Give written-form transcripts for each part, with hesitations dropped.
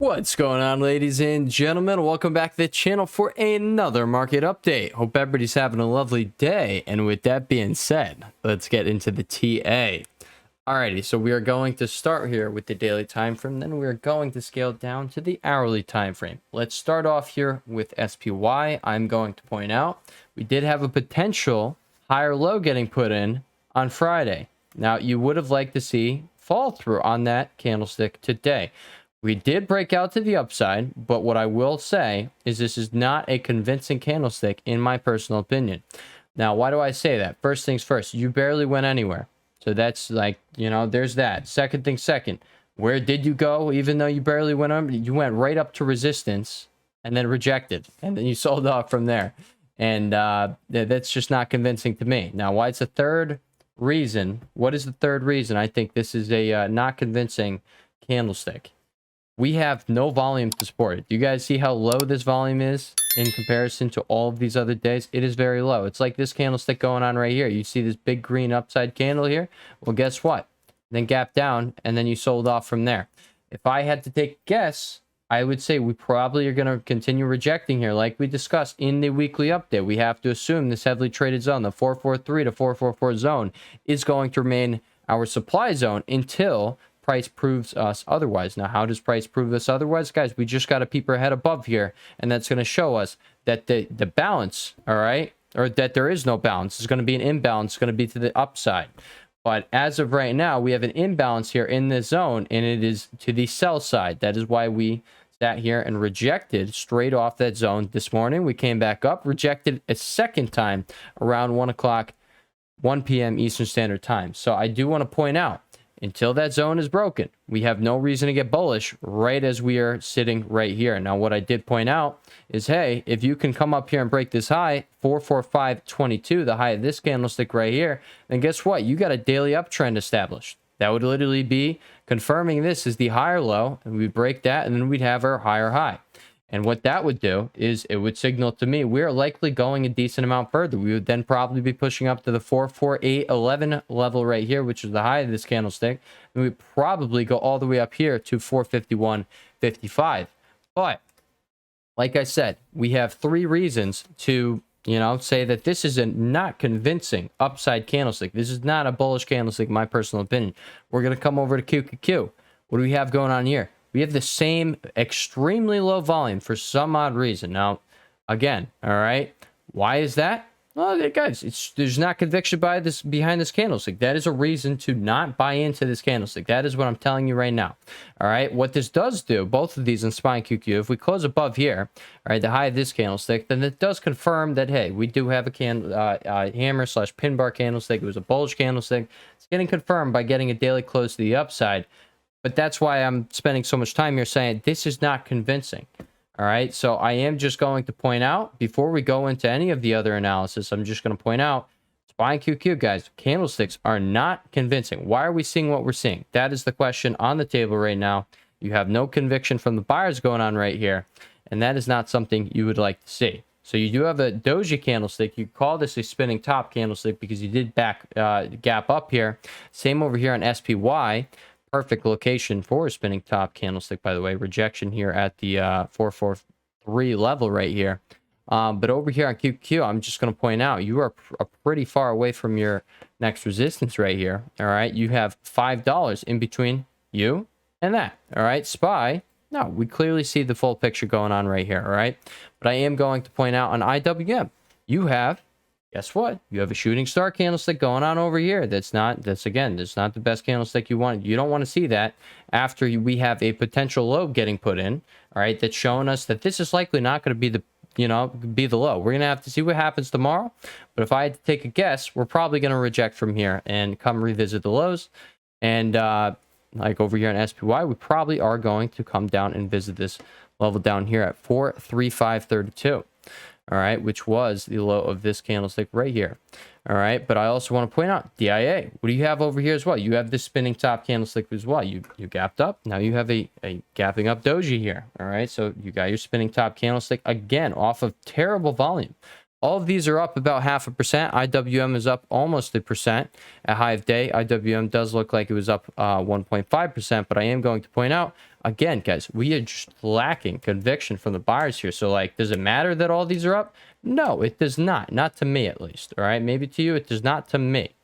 What's going on, ladies and gentlemen? Welcome back to the channel for another market update. Hope everybody's having a lovely day. And with that being said, let's get into the TA. Alrighty, so we are going to start here with the daily time frame. Then we are going to scale down to the hourly time frame. Let's start off here with SPY. I'm going to point out we did have a potential higher low getting put in on Friday. Now, you would have liked to see fall through on that candlestick today. We did break out to the upside, but what I will say is this is not a convincing candlestick in my personal opinion. Now, why do I say that? First things first, you barely went anywhere. So that's like, there's that. Second thing second, where did you go? Even though you barely went under, you went right up to resistance and then rejected. And then you sold off from there. And that's just not convincing to me. Now, why it's a third reason? What is the third reason I think this is a not convincing candlestick? We have no volume to support it. Do you guys see how low this volume is in comparison to all of these other days? It is very low. It's like this candlestick going on right here. You see this big green upside candle here? Well, guess what? Then gap down, and then you sold off from there. If I had to take a guess, I would say we probably are going to continue rejecting here. Like we discussed in the weekly update, we have to assume this heavily traded zone, the 443 to 444 zone, is going to remain our supply zone until price proves us otherwise. Now, how does price prove us otherwise? Guys, we just got to peep our head above here, and that's going to show us that the balance, all right, or that there is no balance. It's going to be an imbalance. It's going to be to the upside. But as of right now, we have an imbalance here in this zone, and it is to the sell side. That is why we sat here and rejected straight off that zone this morning. We came back up, rejected a second time around 1 p.m. Eastern Standard Time. So I do want to point out, until that zone is broken, we have no reason to get bullish right as we are sitting right here. Now, what I did point out is, hey, if you can come up here and break this high, 445.22, the high of this candlestick right here, then guess what? You got a daily uptrend established. That would literally be confirming this is the higher low, and we break that, and then we'd have our higher high. And what that would do is it would signal to me we're likely going a decent amount further. We would then probably be pushing up to the 448.11 level right here, which is the high of this candlestick. And we'd probably go all the way up here to 451.55. But like I said, we have three reasons to, say that this is a not convincing upside candlestick. This is not a bullish candlestick, in my personal opinion. We're going to come over to QQQ. What do we have going on here? We have the same extremely low volume for some odd reason. Now, again, all right, why is that? Well, guys, there's not conviction behind this candlestick. That is a reason to not buy into this candlestick. That is what I'm telling you right now. All right, what this does do, both of these in SPY and QQ, if we close above here, all right, the high of this candlestick, then it does confirm that, hey, we do have a hammer/pin bar candlestick. It was a bullish candlestick. It's getting confirmed by getting a daily close to the upside. But that's why I'm spending so much time here saying this is not convincing. All right. So I am just going to point out, before we go into any of the other analysis, I'm just going to point out, SPY and QQ, guys, candlesticks are not convincing. Why are we seeing what we're seeing? That is the question on the table right now. You have no conviction from the buyers going on right here. And that is not something you would like to see. So you do have a doji candlestick. You call this a spinning top candlestick because you did gap up here. Same over here on SPY. Perfect location for a spinning top candlestick, by the way. Rejection here at the 443 level right here. But over here on QQ, I'm just going to point out, you are pretty far away from your next resistance right here. All right. You have $5 in between you and that. All right. SPY. No, we clearly see the full picture going on right here. All right. But I am going to point out on IWM, you have, guess what? You have a shooting star candlestick going on over here. That's not the best candlestick you want. You don't want to see that after we have a potential low getting put in. All right. That's showing us that this is likely not going to be the low. We're going to have to see what happens tomorrow. But if I had to take a guess, we're probably going to reject from here and come revisit the lows. And like over here on SPY, we probably are going to come down and visit this level down here at 435.32. All right, which was the low of this candlestick right here. All right, but I also want to point out DIA. What do you have over here as well? You have this spinning top candlestick as well. You gapped up. Now you have a gapping up doji here. All right, so you got your spinning top candlestick again off of terrible volume. All of these are up about 0.5%. IWM is up almost 1% at high of day. IWM does look like it was up 1.5%, but I am going to point out, again, guys, we are just lacking conviction from the buyers here. So, like, does it matter that all these are up? No, it does not. Not to me, at least. All right, maybe to you, it does not to me.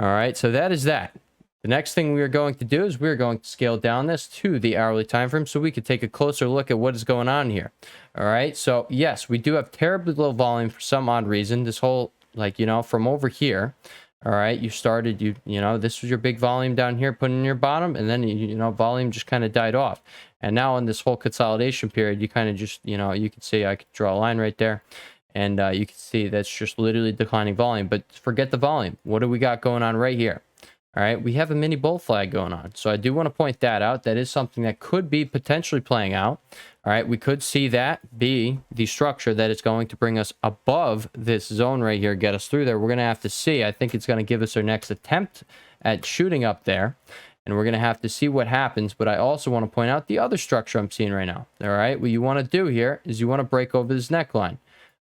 All right, so that is that. The next thing we are going to do is we're going to scale down this to the hourly time frame so we could take a closer look at what is going on here. All right, so yes, we do have terribly low volume for some odd reason. This whole, like, you know, from over here, all right, you started, you know, this was your big volume down here putting in your bottom, and then, you know, volume just kind of died off. And now in this whole consolidation period, you kind of just, you know, you can see, I could draw a line right there. And you can see that's just literally declining volume. But forget the volume. What do we got going on right here? All right, we have a mini bull flag going on. So I do want to point that out. That is something that could be potentially playing out. All right, we could see that be the structure that is going to bring us above this zone right here, get us through there. We're going to have to see. I think it's going to give us our next attempt at shooting up there. And we're going to have to see what happens. But I also want to point out the other structure I'm seeing right now. All right, what you want to do here is you want to break over this neckline.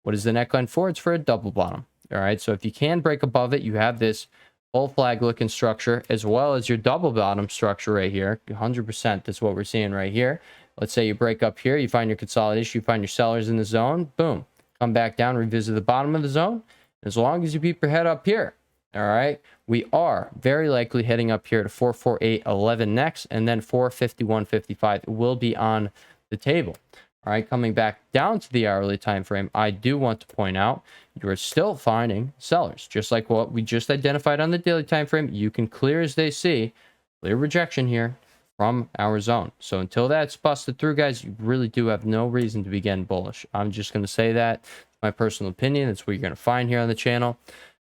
What is the neckline for? It's for a double bottom. All right, so if you can break above it, you have this bull flag looking structure as well as your double bottom structure right here. 100%, that's what we're seeing right here. Let's say you break up here, you find your consolidation, you find your sellers in the zone, boom, come back down, revisit the bottom of the zone. As long as you keep your head up here, all right, we are very likely heading up here to 448.11 next, and then 451.55 will be on the table. All right, coming back down to the hourly time frame, I do want to point out you are still finding sellers, just like what we just identified on the daily time frame. You can clear as they see, clear rejection here from our zone. So until that's busted through, guys, you really do have no reason to be getting bullish. I'm just going to say that. It's my personal opinion. That's what you're going to find here on the channel.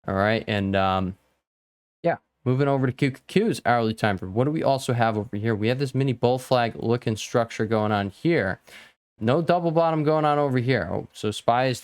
All right, and yeah, moving over to QQQ's hourly time frame. What do we also have over here? We have this mini bull flag looking structure going on here. No double bottom going on over here. Oh, so SPY's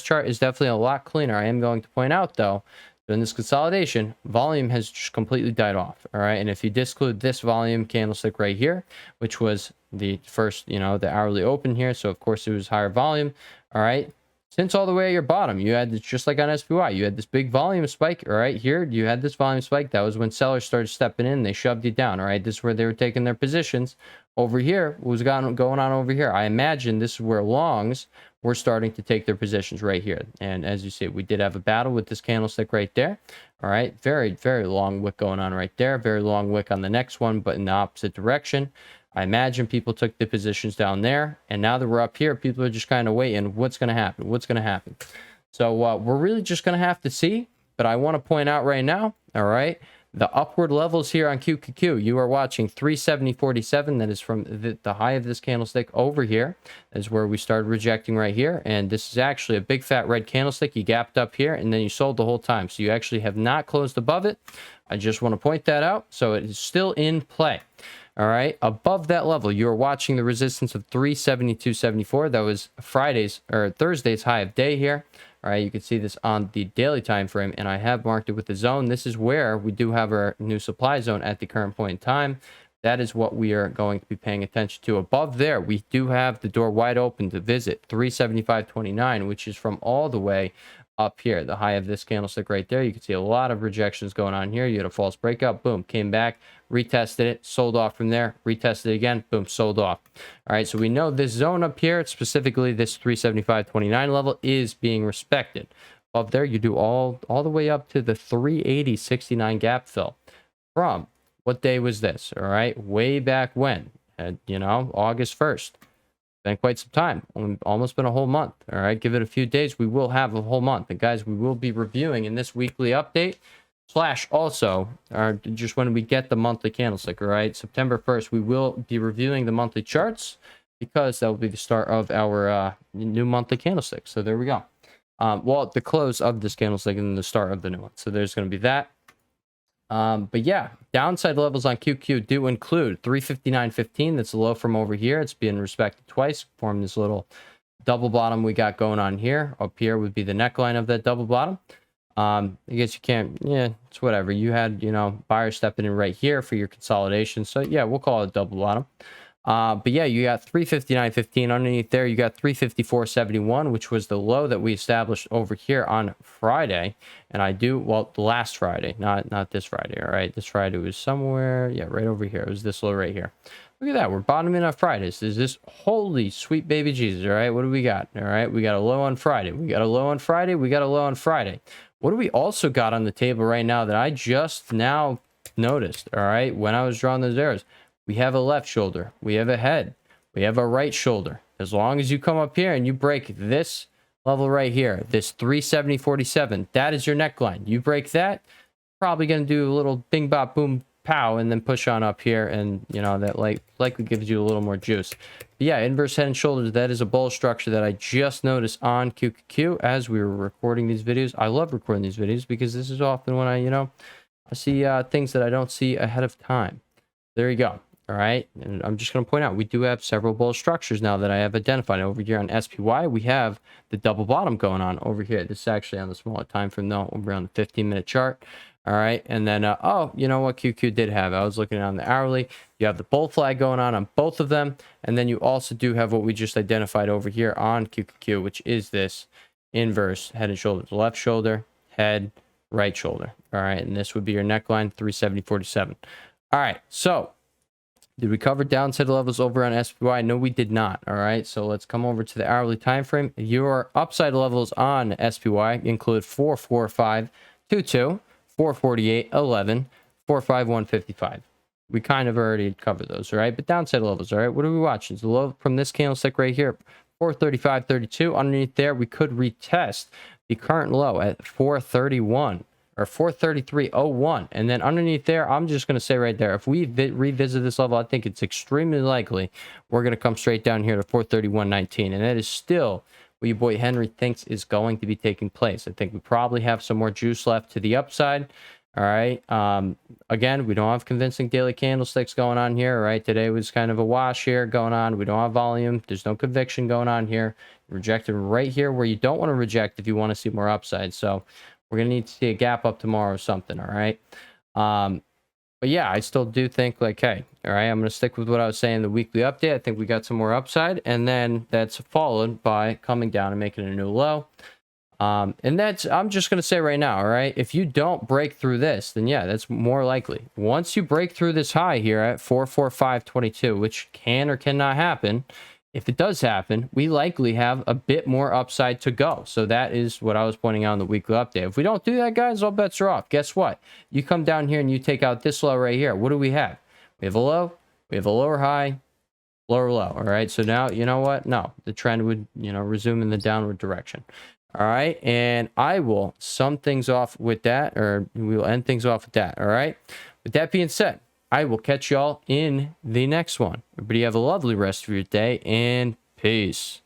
chart is definitely a lot cleaner. I am going to point out, though, in this consolidation, volume has just completely died off. All right, and if you disclude this volume candlestick right here, which was the first, you know, the hourly open here, so of course it was higher volume. All right, since all the way at your bottom, you had this, just like on SPY, you had this big volume spike. All right, here you had this volume spike. That was when sellers started stepping in. They shoved you down. All right, this is where they were taking their positions. Over here, what was going on over here? I imagine this is where longs were starting to take their positions right here. And as you see, we did have a battle with this candlestick right there. All right, very, very long wick going on right there. Very long wick on the next one, but in the opposite direction. I imagine people took the positions down there. And now that we're up here, people are just kind of waiting. What's going to happen? What's going to happen? So we're really just going to have to see. But I want to point out right now, all right, the upward levels here on QQQ, you are watching 370.47. That is from the high of this candlestick over here. That is where we started rejecting right here. And this is actually a big fat red candlestick. You gapped up here and then you sold the whole time. So you actually have not closed above it. I just want to point that out. So it is still in play. All right. Above that level, you're watching the resistance of 372.74. That was Thursday's high of day here. All right, you can see this on the daily time frame, and I have marked it with the zone. This is where we do have our new supply zone at the current point in time. That is what we are going to be paying attention to. Above there, we do have the door wide open to visit 375.29, which is from all the way up here, the high of this candlestick right there. You can see a lot of rejections going on here. You had a false breakout, boom, came back, retested it, sold off from there, retested again, boom, sold off. All right, so we know this zone up here, specifically this 375.29 level, is being respected. Above there, you do all the way up to the 380.69 gap fill. From what day was this? All right, way back when, you know, August 1st. Been quite some time, almost been a whole month. All right, give it a few days, we will have a whole month. And guys, we will be reviewing in this weekly update / also just when we get the monthly candlestick. All right, September 1st, we will be reviewing the monthly charts because that will be the start of our new monthly candlestick. So there we go. Well, the close of this candlestick and the start of the new one. So there's going to be that. But yeah, downside levels on QQ do include 359.15. That's a low from over here. It's been respected twice, formed this little double bottom we got going on here. Up here would be the neckline of that double bottom. I guess you can't, yeah, it's whatever. You had, you know, buyers stepping in right here for your consolidation. So yeah, we'll call it double bottom. But yeah, you got 359.15 underneath there. You got 354.71, which was the low that we established over here on Friday. And well, the last Friday, not this Friday. All right, this Friday was somewhere, yeah, right over here. It was this low right here. Look at that. We're bottoming on Fridays. Is this holy sweet baby Jesus? All right, what do we got? All right, we got a low on Friday. We got a low on Friday. We got a low on Friday. What do we also got on the table right now that I just now noticed? All right, when I was drawing those arrows, we have a left shoulder, we have a head, we have a right shoulder. As long as you come up here and you break this level right here, this 370.47, that is your neckline. You break that, probably going to do a little bing bop boom pow and then push on up here, and you know that likely gives you a little more juice. But yeah, inverse head and shoulders, that is a bull structure that I just noticed on QQQ as we were recording these videos. I love recording these videos because this is often when I see things that I don't see ahead of time. There you go. All right, and I'm just going to point out we do have several bull structures now that I have identified. Over here on SPY, we have the double bottom going on over here. This is actually on the smaller time frame though, over on the 15-minute chart. All right, and then oh, you know what QQ did have? I was looking on the hourly. You have the bull flag going on both of them, and then you also do have what we just identified over here on QQQ, which is this inverse head and shoulders, left shoulder, head, right shoulder. All right, and this would be your neckline, 370.47. All right, so did we cover downside levels over on SPY? No, we did not. All right, so let's come over to the hourly time frame. Your upside levels on SPY include 445.22, 448.11, 451.55. We kind of already covered those, all right? But downside levels, all right? What are we watching? It's the low from this candlestick right here, 435.32. Underneath there, we could retest the current low at 431. Or 433.01, and then underneath there, I'm just going to say right there, if we revisit this level, I think it's extremely likely we're going to come straight down here to 431.19, and that is still what your boy Henry thinks is going to be taking place. I think we probably have some more juice left to the upside. All right. Again, we don't have convincing daily candlesticks going on here. All right. Today was kind of a wash here going on. We don't have volume. There's no conviction going on here. Rejected right here where you don't want to reject if you want to see more upside. So we're going to need to see a gap up tomorrow or something, all right? But yeah, I still do think, like, hey, all right, I'm going to stick with what I was saying, the weekly update. I think we got some more upside, and then that's followed by coming down and making a new low. And that's, I'm just going to say right now, all right, if you don't break through this, then yeah, that's more likely. Once you break through this high here at 445.22, which can or cannot happen, if it does happen, we likely have a bit more upside to go. So that is what I was pointing out in the weekly update. If we don't do that, guys, all bets are off. Guess what? You come down here and you take out this low right here. What do we have? We have a low, we have a lower high, lower low. All right. So now, you know what? No, the trend would, resume in the downward direction. All right. And I will sum things off with that, or we'll end things off with that. All right. With that being said, I will catch y'all in the next one. Everybody have a lovely rest of your day, and peace.